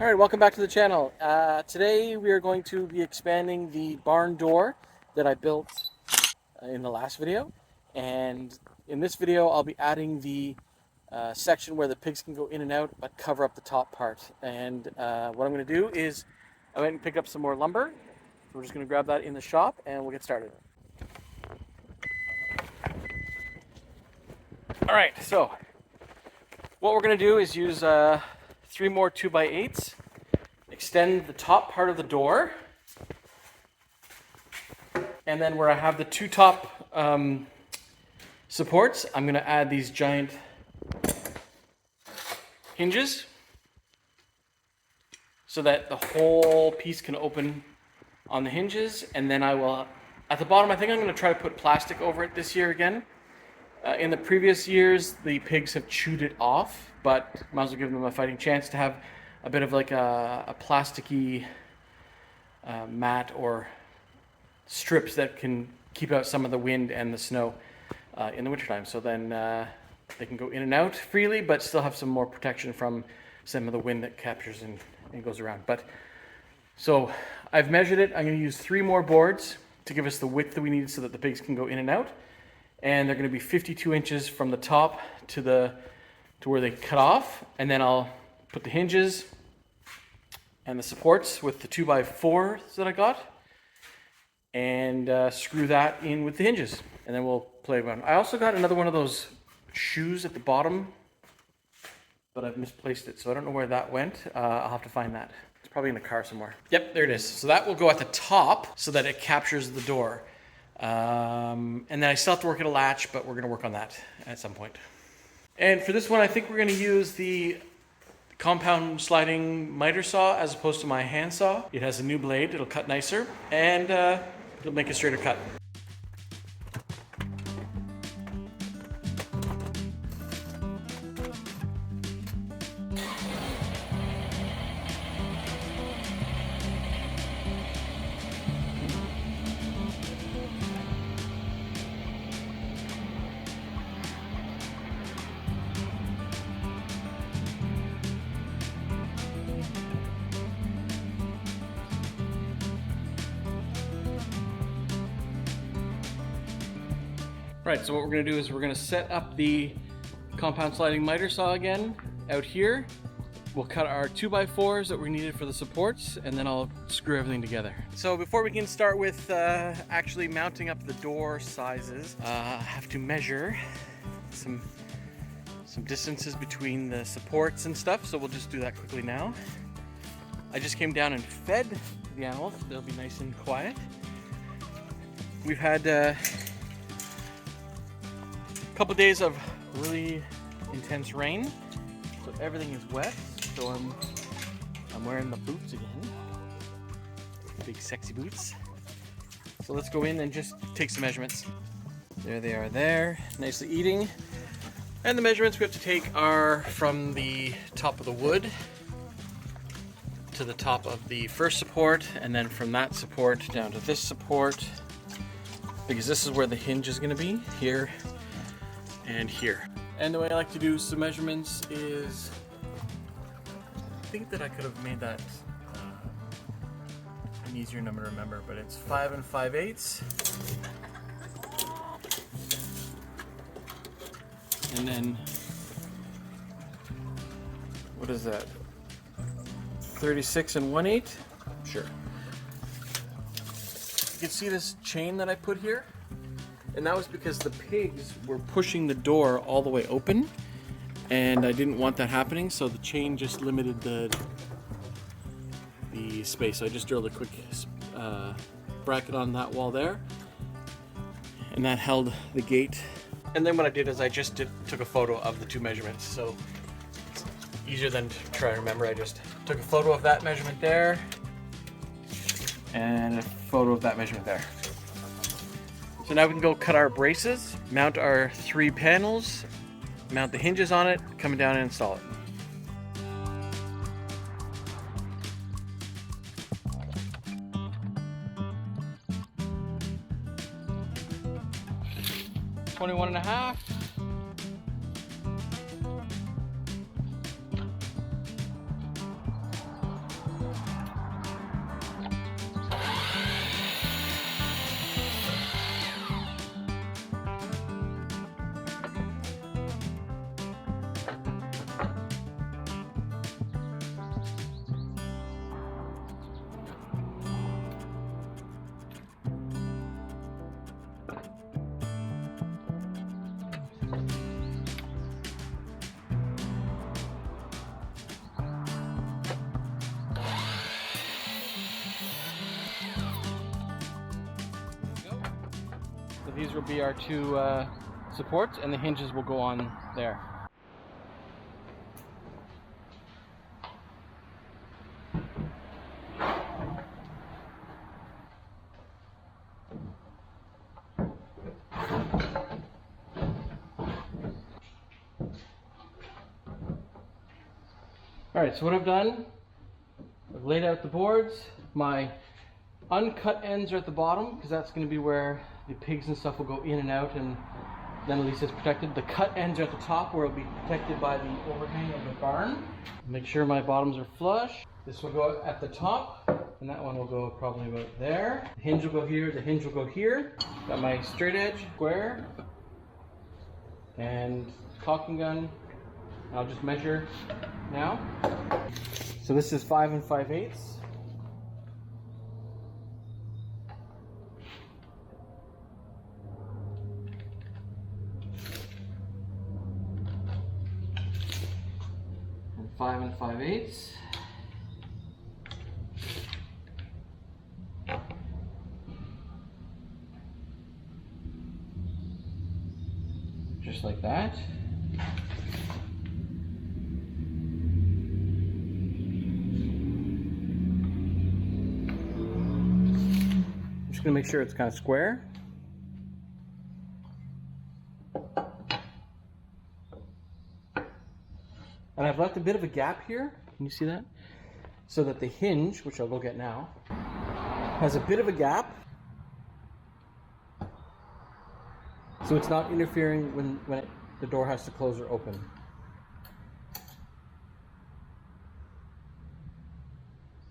All right, welcome back to the channel. Today we are going to be expanding the barn door that I built in the last video. And in this video, I'll be adding the section where the pigs can go in and out, but cover up the top part. And what I'm going to do is I went and picked up some more lumber. So we're just going to grab that in the shop and we'll get started. All right, so what we're going to do is use 3 more 2x8s. Extend the top part of the door, and then where I have the 2 top supports, I'm going to add these giant hinges so that the whole piece can open on the hinges. And then I will, at the bottom, I think I'm going to try to put plastic over it this year again. In the previous years, the pigs have chewed it off, but might as well give them a fighting chance to have a bit of like a plasticky mat or strips that can keep out some of the wind and the snow in the wintertime. So then they can go in and out freely, but still have some more protection from some of the wind that captures and goes around. But so I've measured it. I'm going to use 3 more boards to give us the width that we need so that the pigs can go in and out. And they're going to be 52 inches from the top to where they cut off. And then I'll put the hinges and the supports with the 2x4s that I got, and screw that in with the hinges, and then we'll play around. I also got another one of those shoes at the bottom, but I've misplaced it, so I don't know where that went. I'll have to find that. It's probably in the car somewhere. Yep, there it is. So that will go at the top so that it captures the door. And then I still have to work at a latch, but we're going to work on that at some point. And for this one, I think we're going to use the compound sliding miter saw as opposed to my hand saw. It has a new blade, it'll cut nicer, and it'll make a straighter cut. Right, so what we're going to do is we're going to set up the compound sliding miter saw again out here. We'll cut our 2x4s that we needed for the supports, and then I'll screw everything together. So before we can start with actually mounting up the door sizes, I have to measure some distances between the supports and stuff, so we'll just do that quickly now. I just came down and fed the animals. They'll be nice and quiet. We've had couple days of really intense rain, so everything is wet. So I'm wearing the boots again, big sexy boots. So let's go in and just take some measurements. There they are there, nicely eating. And the measurements we have to take are from the top of the wood to the top of the first support, and then from that support down to this support, because this is where the hinge is going to be, here and here. And the way I like to do some measurements is, I think that I could have made that an easier number to remember, but it's 5 5/8. And then, what is that? 36 1/8? Sure. You can see this chain that I put here? And that was because the pigs were pushing the door all the way open, and I didn't want that happening, so the chain just limited the space. So I just drilled a quick bracket on that wall there, and that held the gate. And then what I did is I just took a photo of the 2 measurements, so it's easier than to try to remember. I just took a photo of that measurement there, and a photo of that measurement there. So now we can go cut our braces, mount our 3 panels, mount the hinges on it, come down and install it. $21.5. These will be our two supports, and the hinges will go on there. Alright, so what I've done, I've laid out the boards. My uncut ends are at the bottom because that's going to be where the pigs and stuff will go in and out, and then at least it's protected. The cut ends are at the top where it'll be protected by the overhang of the barn. Make sure my bottoms are flush. This will go at the top, and that one will go probably about there. The hinge will go here, the hinge will go here. Got my straight edge square and caulking gun. I'll just measure now. So this is 5 5/8. And 5 5/8. Just like that. Gonna make sure it's kind of square. And I've left a bit of a gap here. Can you see that? So that the hinge, which I'll go get now, has a bit of a gap. So it's not interfering when the door has to close or open.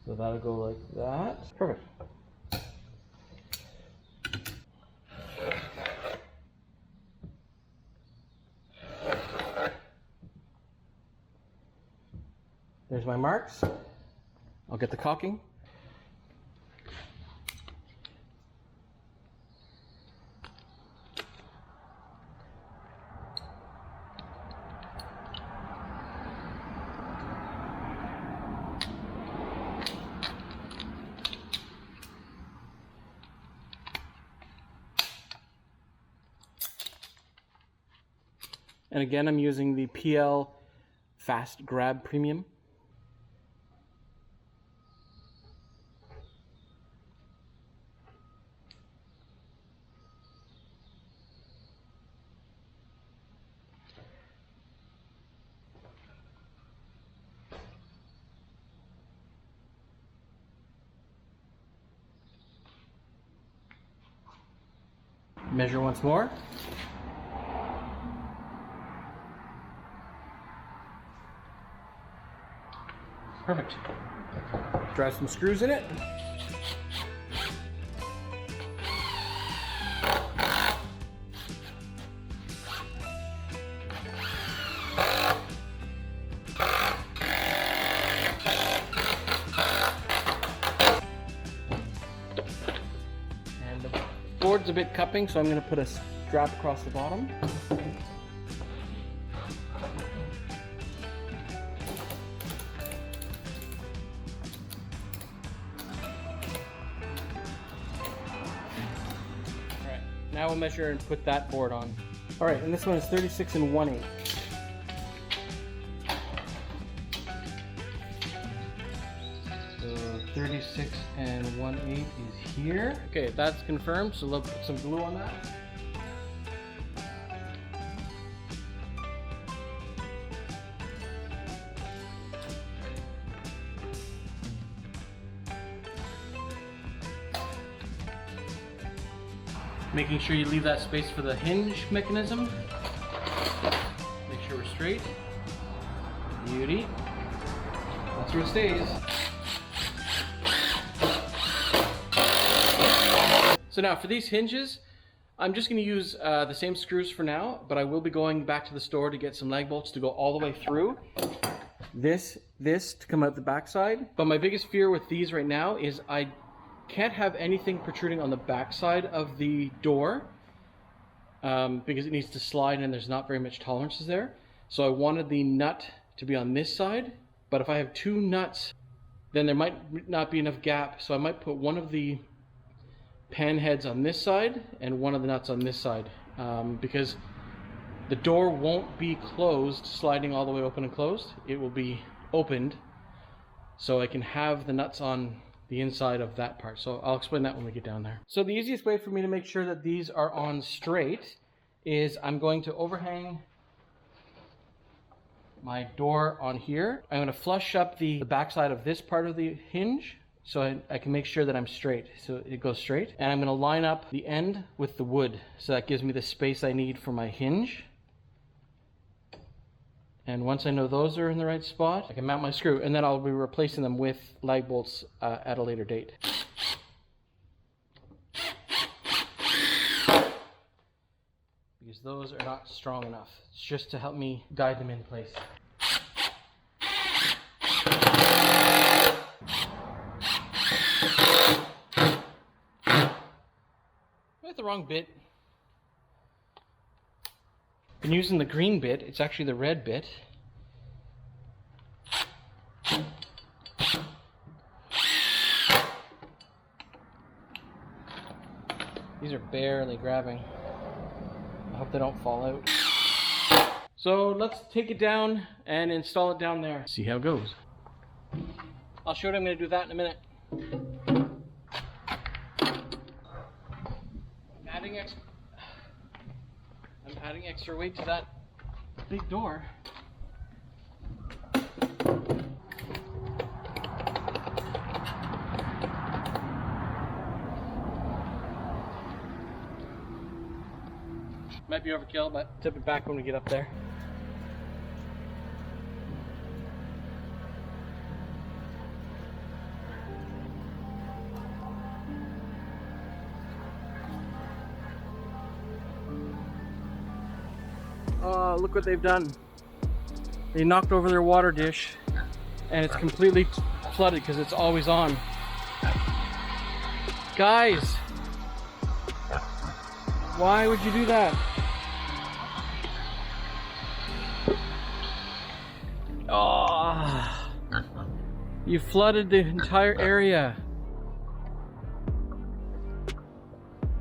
So that'll go like that. Perfect. There's my marks. I'll get the caulking. And again, I'm using the PL Fast Grab Premium. Measure once more. Perfect. Drive some screws in it. Board's a bit cupping, so I'm going to put a strap across the bottom. Alright, now we'll measure and put that board on. Alright, and this one is 36 1/8. 36 1/8 is here. Okay, that's confirmed, so let's put some glue on that. Making sure you leave that space for the hinge mechanism. Make sure we're straight. Beauty. That's where it stays. So now for these hinges, I'm just going to use the same screws for now, but I will be going back to the store to get some lag bolts to go all the way through. This to come out the backside. But my biggest fear with these right now is I can't have anything protruding on the backside of the door because it needs to slide and there's not very much tolerances there. So I wanted the nut to be on this side, but if I have two nuts, then there might not be enough gap. So I might put one of the pan heads on this side and one of the nuts on this side, because the door won't be closed, sliding all the way open and closed. It will be opened, so I can have the nuts on the inside of that part. So I'll explain that when we get down there. So the easiest way for me to make sure that these are on straight is I'm going to overhang my door on here. I'm going to flush up the backside of this part of the hinge so I can make sure that I'm straight, so it goes straight. And I'm going to line up the end with the wood, so that gives me the space I need for my hinge. And once I know those are in the right spot, I can mount my screw, and then I'll be replacing them with lag bolts at a later date. Because those are not strong enough. It's just to help me guide them in place. I got the wrong bit. Been using the green bit, it's actually the red bit. These are barely grabbing. I hope they don't fall out. So let's take it down and install it down there. See how it goes. I'll show you what I'm going to do that in a minute. I'm adding extra weight to that big door. Might be overkill, but tip it back when we get up there. Oh, look what they've done. They knocked over their water dish and it's completely flooded because it's always on. Guys, why would you do that? Oh, you flooded the entire area.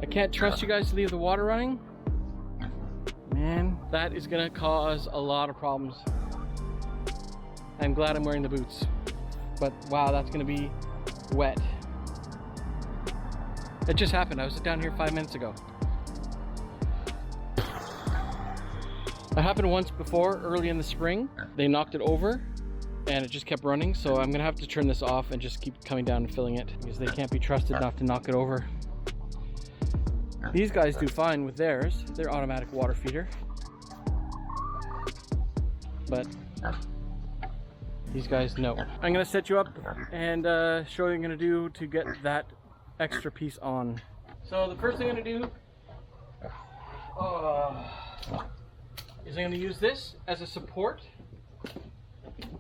I can't trust you guys to leave the water running. Man, that is gonna cause a lot of problems. I'm glad I'm wearing the boots, but wow, that's gonna be wet. It just happened. I was down here 5 minutes ago. That happened once before, early in the spring. They knocked it over and it just kept running, so I'm gonna have to turn this off and just keep coming down and filling it because they can't be trusted not to knock it over. These guys do fine with theirs. They're automatic water feeder. But these guys, no. I'm gonna set you up and show you what I'm gonna do to get that extra piece on. So the first thing I'm gonna do is I'm gonna use this as a support.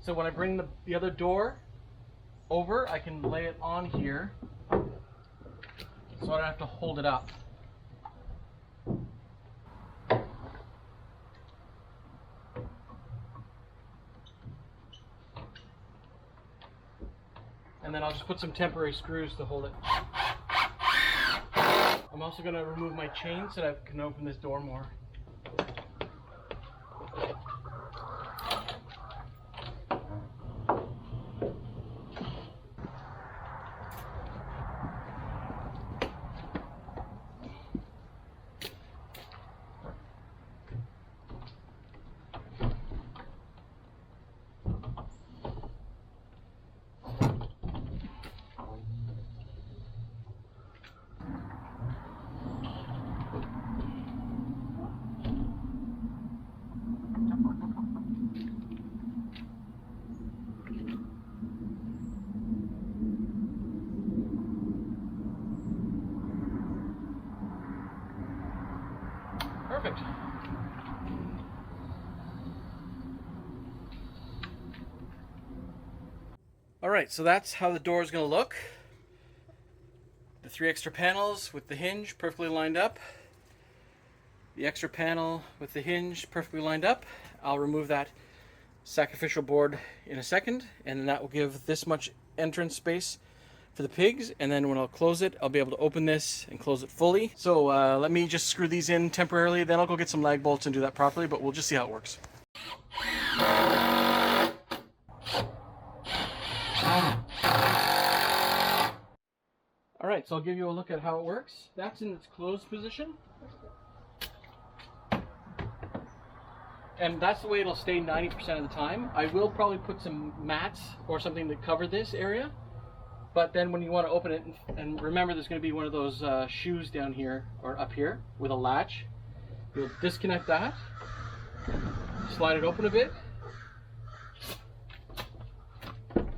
So when I bring the other door over, I can lay it on here so I don't have to hold it up. And then I'll just put some temporary screws to hold it. I'm also going to remove my chain so that I can open this door more. Perfect. Alright, so that's how the door is going to look. The 3 extra panels with the hinge perfectly lined up. The extra panel with the hinge perfectly lined up. I'll remove that sacrificial board in a second, and that will give this much entrance space for the pigs, and then when I'll close it, I'll be able to open this and close it fully. So let me just screw these in temporarily, then I'll go get some lag bolts and do that properly, but we'll just see how it works. All right, so I'll give you a look at how it works. That's in its closed position. And that's the way it'll stay 90% of the time. I will probably put some mats or something to cover this area. But then when you want to open it, and remember there's going to be one of those shoes down here or up here with a latch. You'll disconnect that, slide it open a bit.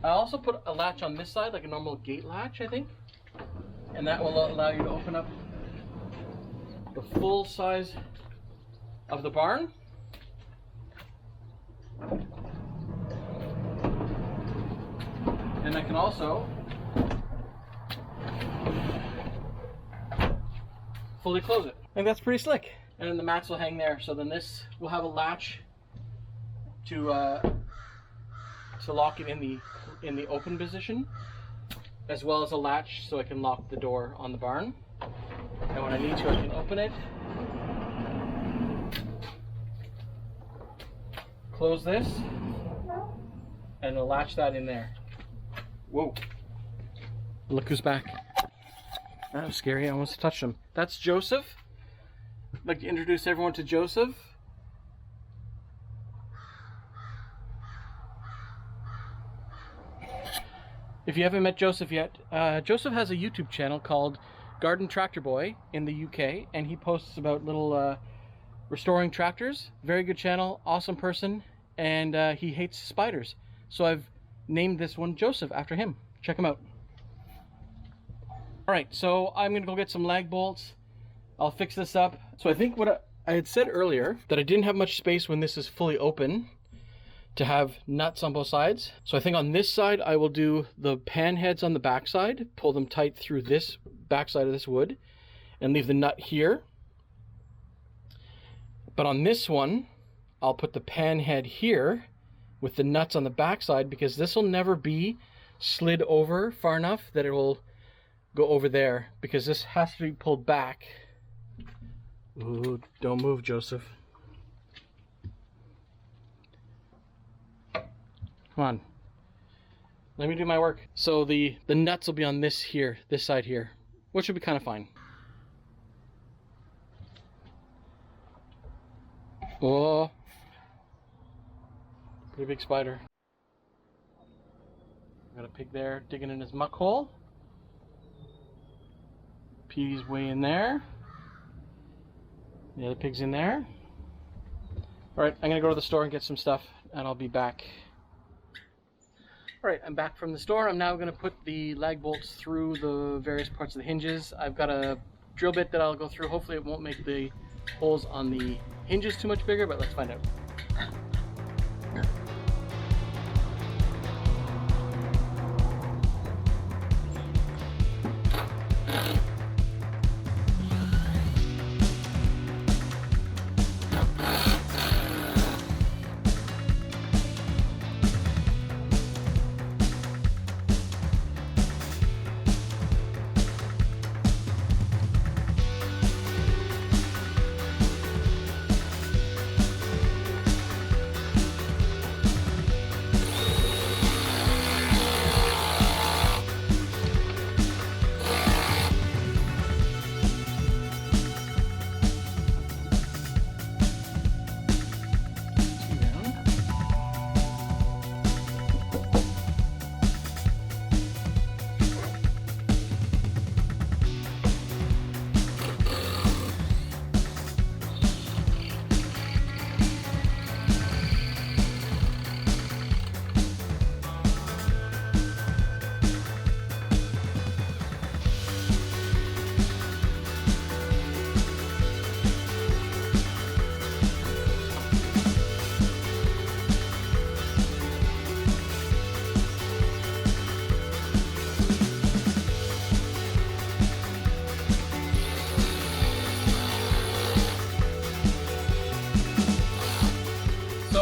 I also put a latch on this side, like a normal gate latch, I think. And that will allow you to open up the full size of the barn. And I can also fully close it. I think that's pretty slick. And then the mats will hang there. So then this will have a latch to lock it in the open position, as well as a latch so I can lock the door on the barn. And when I need to, I can open it, close this, and I'll latch that in there. Whoa. Look who's back. That was scary. I almost touched him. That's Joseph. I'd like to introduce everyone to Joseph. If you haven't met Joseph yet, Joseph has a YouTube channel called Garden Tractor Boy in the UK, and he posts about little restoring tractors. Very good channel, awesome person, and he hates spiders. So I've named this one Joseph after him. Check him out. Alright, so I'm going to go get some lag bolts. I'll fix this up. So I think what I had said earlier, that I didn't have much space when this is fully open to have nuts on both sides. So I think on this side I will do the pan heads on the back side, pull them tight through this back side of this wood, and leave the nut here. But on this one, I'll put the pan head here with the nuts on the back side, because this will never be slid over far enough that it will go over there, because this has to be pulled back. Ooh, don't move, Joseph. Come on. Let me do my work. So the nuts will be on this side here, which will be kind of fine. Oh. Pretty big spider. Got a pig there digging in his muck hole. Pig's way in there. The other pig's in there. Alright, I'm gonna go to the store and get some stuff, and I'll be back. Alright, I'm back from the store. I'm now gonna put the lag bolts through the various parts of the hinges. I've got a drill bit that I'll go through. Hopefully it won't make the holes on the hinges too much bigger, but let's find out.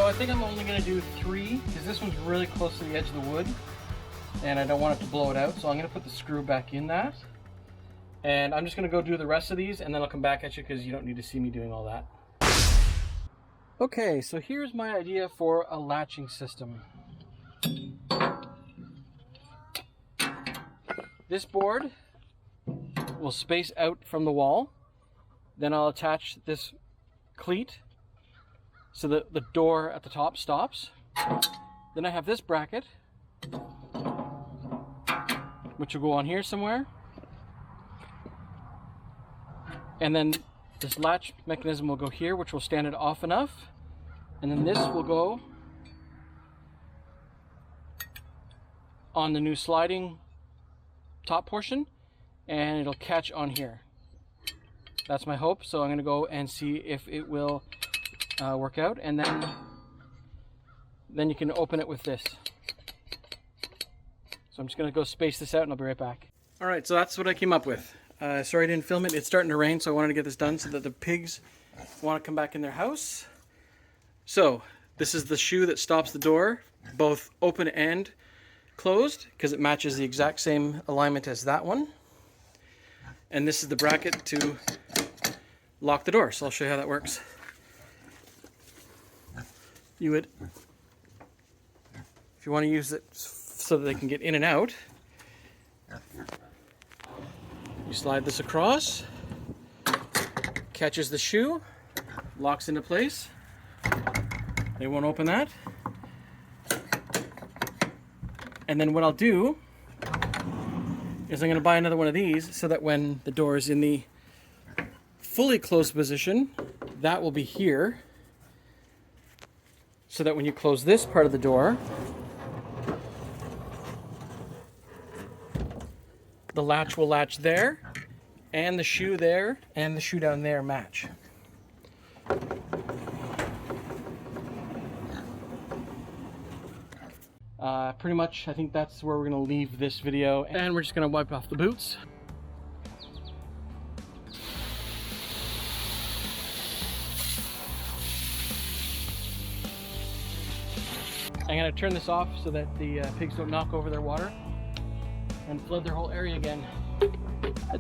I think I'm only going to do 3, because this one's really close to the edge of the wood. and I don't want it to blow it out, so I'm going to put the screw back in that. And I'm just going to go do the rest of these, and then I'll come back at you because you don't need to see me doing all that. Okay, so here's my idea for a latching system. This board will space out from the wall. Then I'll attach this cleat so that the door at the top stops. Then I have this bracket, which will go on here somewhere. And then this latch mechanism will go here, which will stand it off enough. And then this will go on the new sliding top portion, and it'll catch on here. That's my hope. So I'm going to go and see if it will work out, and then you can open it with this. So I'm just going to go space this out, and I'll be right back. All right, so that's what I came up with. Sorry I didn't film it. It's starting to rain, so I wanted to get this done so that the pigs want to come back in their house. So this is the shoe that stops the door, both open and closed, because it matches the exact same alignment as that one. And this is the bracket to lock the door, so I'll show you how that works. You would, if you want to use it so that they can get in and out, you slide this across, catches the shoe, locks into place. They won't open that. And then what I'll do is I'm going to buy another one of these so that when the door is in the fully closed position, that will be here. So that when you close this part of the door, the latch will latch there, and the shoe there, and the shoe down there match. Pretty much, I think that's where we're going to leave this video, and we're just going to wipe off the boots. I'm going to turn this off so that the pigs don't knock over their water and flood their whole area again.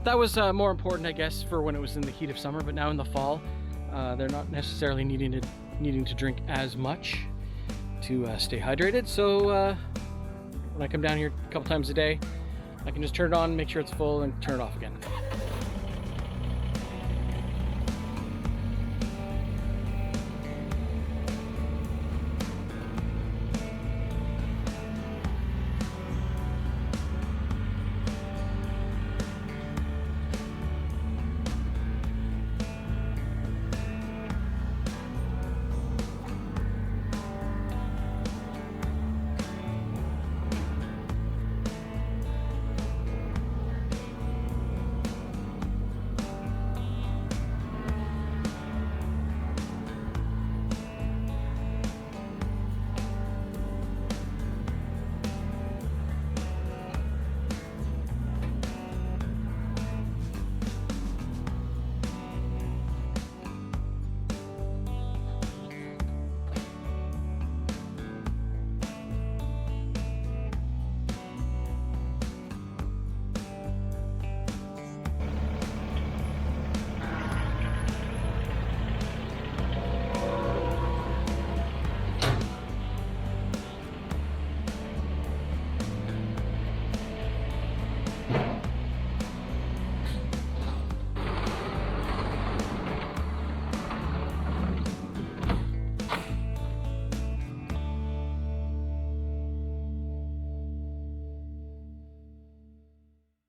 That was more important, I guess, for when it was in the heat of summer, but now in the fall, they're not necessarily needing to drink as much to stay hydrated. So when I come down here a couple times a day, I can just turn it on, make sure it's full, and turn it off again.